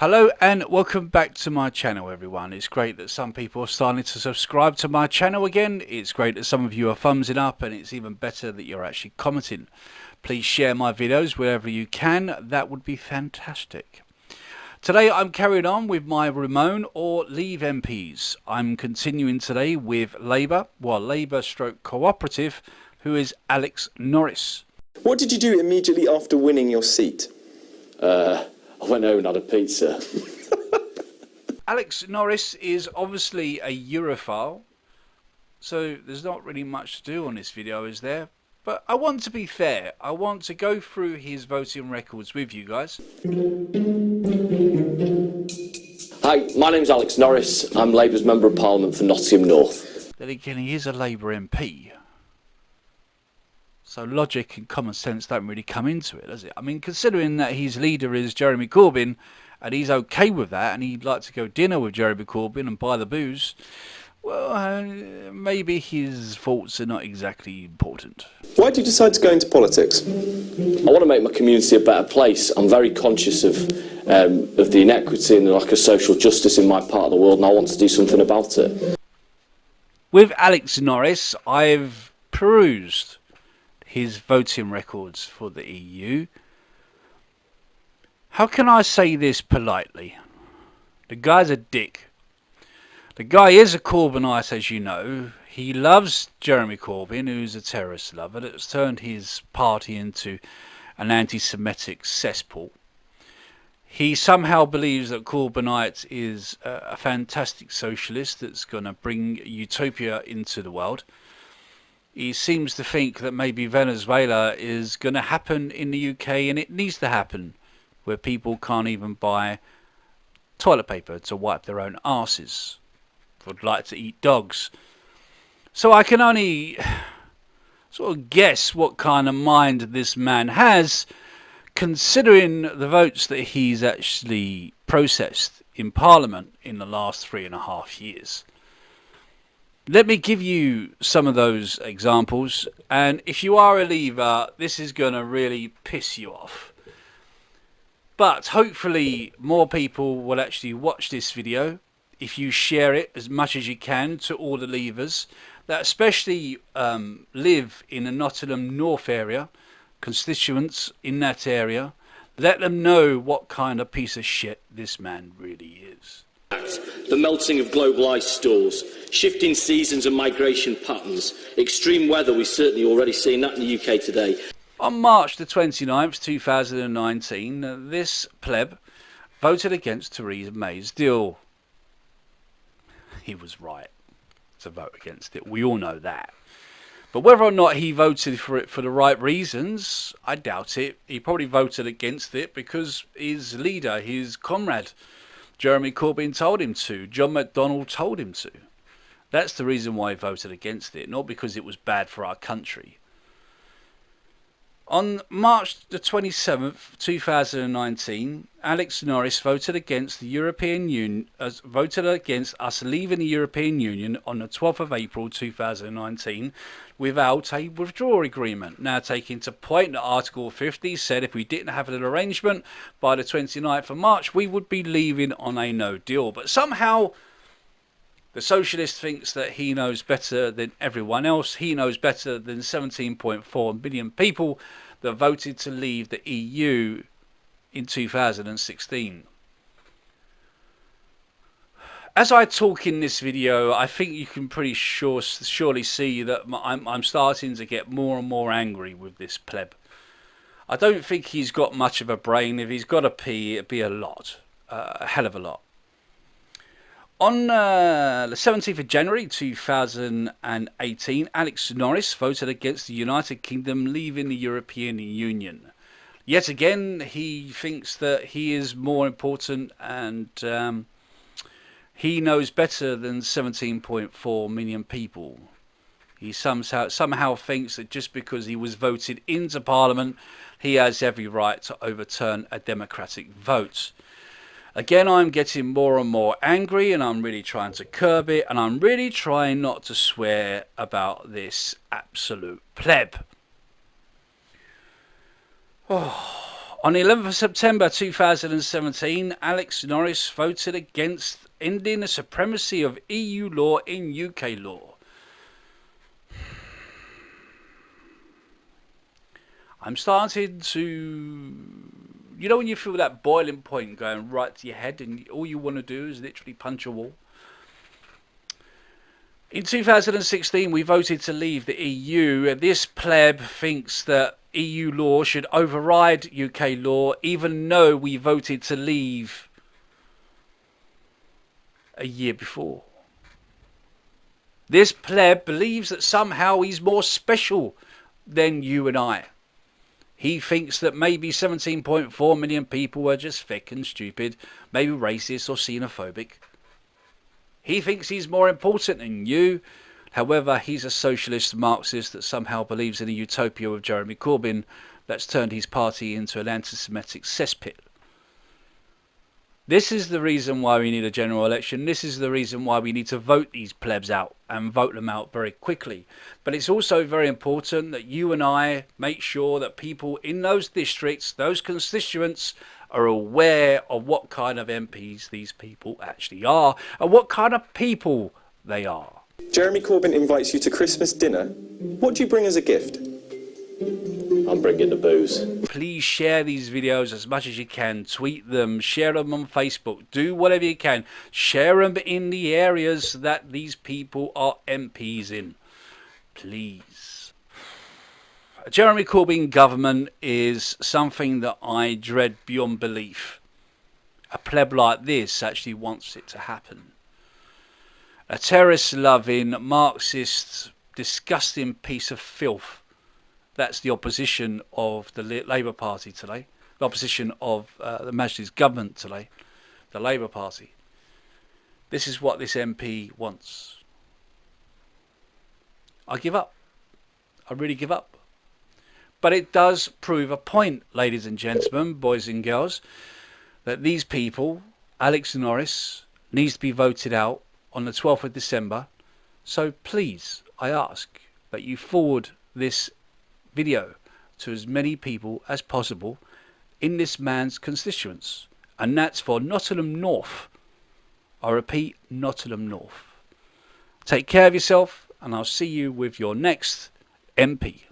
Hello and welcome back to my channel, everyone. It's great that some people are starting to subscribe to my channel again. It's great that some of you are thumbsing up, and it's even better that you're actually commenting. Please share my videos wherever you can. That would be fantastic. Today I'm carrying on with my Remoaner or Leave MPs. I'm continuing today with Labour, Labour stroke Cooperative, who is Alex Norris. What did you do immediately after winning your seat? I went home and had a pizza. Alex Norris is obviously a Europhile, so there's not really much to do on this video, is there? But I want to be fair. I want to go through his voting records with you guys. Hi, my name's Alex Norris. I'm Labour's Member of Parliament for Nottingham North. Then again, he is a Labour MP. So logic and common sense don't really come into it, does it? I mean, considering that his leader is Jeremy Corbyn, and he's okay with that, and he'd like to go dinner with Jeremy Corbyn and buy the booze, well, maybe his thoughts are not exactly important. Why did you decide to go into politics? I want to make my community a better place. I'm very conscious of the inequity and the lack of social justice in my part of the world, and I want to do something about it. With Alex Norris, I've perused his voting records for the EU. How can I say this politely? The guy's a dick. The guy is a Corbynite, as you know. He loves Jeremy Corbyn, who's a terrorist lover that's turned his party into an anti-Semitic cesspool. He somehow believes that Corbynite is a fantastic socialist that's going to bring utopia into the world. He seems to think that maybe Venezuela is going to happen in the UK, and it needs to happen, where people can't even buy toilet paper to wipe their own arses. Would like to eat dogs. So I can only sort of guess what kind of mind this man has, considering the votes that he's actually processed in Parliament in the last 3.5 years. Let me give you some of those examples, and if you are a Leaver, this is going to really piss you off. But hopefully more people will actually watch this video if you share it as much as you can to all the Leavers that especially live in the Nottingham North area, constituents in that area. Let them know what kind of piece of shit this man really is. The melting of global ice stores, shifting seasons and migration patterns, extreme weather, we're certainly already seeing that in the UK today. On March the 29th, 2019, this pleb voted against Theresa May's deal. He was right to vote against it. We all know that. But whether or not he voted for it for the right reasons, I doubt it. He probably voted against it because his leader, his comrade, Jeremy Corbyn told him to. John McDonnell told him to. That's the reason why he voted against it, not because it was bad for our country. On March the 27th, 2019, Alex Norris voted against the European Union, voted against us leaving the European Union on the 12th of April 2019 without a withdrawal agreement. Now taking to point that Article 50 said if we didn't have an arrangement by the 29th of March, we would be leaving on a no deal. But somehow the socialist thinks that he knows better than everyone else. He knows better than 17.4 million people that voted to leave the EU in 2016. As I talk in this video, I think you can pretty surely see that I'm starting to get more and more angry with this pleb. I don't think he's got much of a brain. If he's got a P, it'd be a lot. A hell of a lot. On the 17th of January 2018, Alex Norris voted against the United Kingdom leaving the European Union. Yet again, he thinks that he is more important and he knows better than 17.4 million people. He somehow thinks that just because he was voted into Parliament, he has every right to overturn a democratic vote. Again, I'm getting more and more angry, and I'm really trying to curb it, and I'm really trying not to swear about this absolute pleb. Oh, On the 11th of September 2017, Alex Norris voted against ending the supremacy of EU law in UK law. I'm starting to, you know when you feel that boiling point going right to your head and all you want to do is literally punch a wall? In 2016 we voted to leave the EU. This pleb thinks that EU law should override UK law even though we voted to leave a year before. This pleb believes that somehow he's more special than you and I. He thinks that maybe 17.4 million people were just thick and stupid, maybe racist or xenophobic. He thinks he's more important than you. However, he's a socialist Marxist that somehow believes in a utopia with Jeremy Corbyn that's turned his party into an anti-Semitic cesspit. This is the reason why we need a general election. This is the reason why we need to vote these plebs out and vote them out very quickly. But it's also very important that you and I make sure that people in those districts, those constituents, are aware of what kind of MPs these people actually are and what kind of people they are. Jeremy Corbyn invites you to Christmas dinner. What do you bring as a gift? I'm bringing the booze. Please share these videos as much as you can. Tweet them, share them on Facebook, do whatever you can. Share them in the areas that these people are MPs in. Please. A Jeremy Corbyn government is something that I dread beyond belief. A pleb like this actually wants it to happen. A terrorist-loving, Marxist, disgusting piece of filth. That's the opposition of the Labour Party today. The opposition of the Majlis's government today. The Labour Party. This is what this MP wants. I give up. I really give up. But it does prove a point, ladies and gentlemen, boys and girls, that these people, Alex Norris, needs to be voted out on the 12th of December. So please, I ask that you forward this video to as many people as possible in this man's constituents. And that's for Nottingham North. I repeat, Nottingham North. Take care of yourself and I'll see you with your next MP.